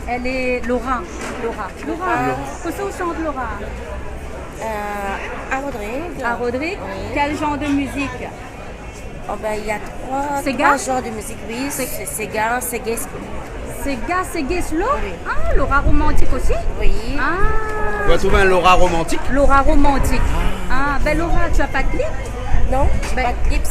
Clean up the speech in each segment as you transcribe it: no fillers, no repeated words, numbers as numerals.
Elle est Laura. Laura. Qu'est-ce que chante Laura? À Rodrigue. À Rodrigue. Oui. Quel genre de musique? Oh, ben, il y a C'est trois gars? genres de musique. Oui, c'est gars, c'est gay. C'est gay slow? Oui. Ah, Laura romantique aussi? Oui. Ah, On va trouver un Laura romantique. Laura romantique. Ah, ben Laura, tu as pas de clip? Non, Ben, pas de clips.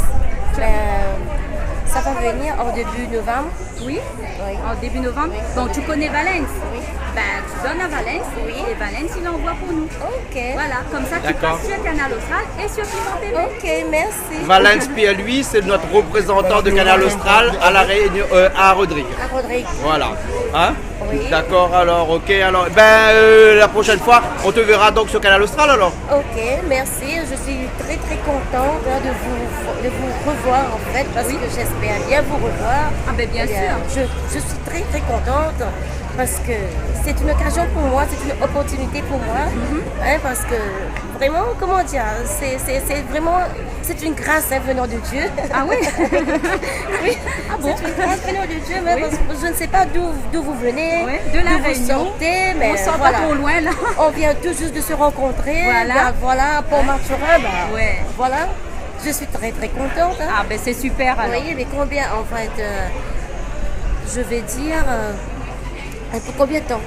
Ça va venir en début novembre. Oui? Oui. En début novembre? Bon, tu connais Valence? Oui. Ben, tu donnes à Valence Oui. et Valence, il envoie pour nous. Ok. Voilà, comme ça tu D'accord. passes sur Canal Austral et sur Piment TV. Ok, merci. Valence Pierre-Louis, c'est notre représentant de Canal Austral à la Réunion, à Rodrigue. À Rodrigue. Voilà. Hein? Oui. D'accord, alors, ok. Alors, la prochaine fois, on te verra donc sur Canal Austral alors. Ok, merci. Je suis très très contente de vous revoir en fait parce Oui. que j'espère bien vous revoir. Ah ben bien sûr. Je suis très très contente parce que c'est une occasion pour moi, c'est une opportunité pour moi. Hein, parce que vraiment, comment dire, c'est vraiment, c'est une grâce hein, venant de Dieu. Ah oui? Oui, Ah bon? c'est une grâce venant de Dieu, mais Oui. parce que je ne sais pas d'où vous venez, Ouais, de la d'où Réunion. vous sortez, mais On sort voilà. pas trop loin là. On vient tout juste de se rencontrer. Voilà. Ben, voilà, pour Mathurin, ben, Ouais. voilà. Je suis très très contente. Hein. Ah ben c'est super Vous alors. voyez, mais combien en fait, je vais dire, pour combien de temps?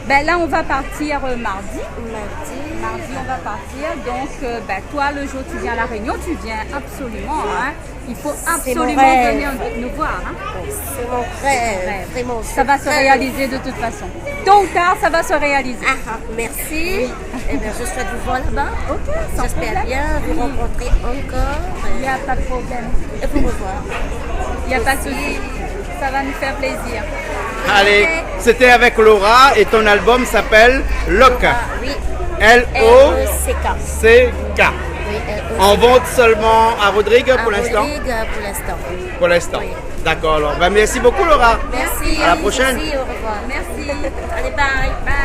Ben là on va partir mardi. Mardi. Mardi on va partir. Donc ben, toi le jour où tu viens à La Réunion, tu viens absolument. Hein. Il faut absolument rêve. venir nous voir. Hein. C'est mon rêve. Vraiment, Ça va se réaliser de toute façon. Tôt ou tard, ça va se réaliser. Merci. Eh bien, je souhaite vous voir là-bas. Ok, sans J'espère problème. bien vous rencontrer encore Il n'y a pas de problème. et vous revoir. Il n'y a pas de souci. Ça va nous faire plaisir. Allez, c'était avec Laura et ton album s'appelle Loca. Ah, oui. L-O-C-K. L-E-C-K. Oui, L-E-C-K. En vente seulement à Rodrigue À pour l'instant. Rodrigue, pour l'instant. Pour l'instant. Oui. D'accord alors. Ben, merci beaucoup Laura. Merci. À la prochaine. Merci, au revoir. Merci. Allez, bye. Bye.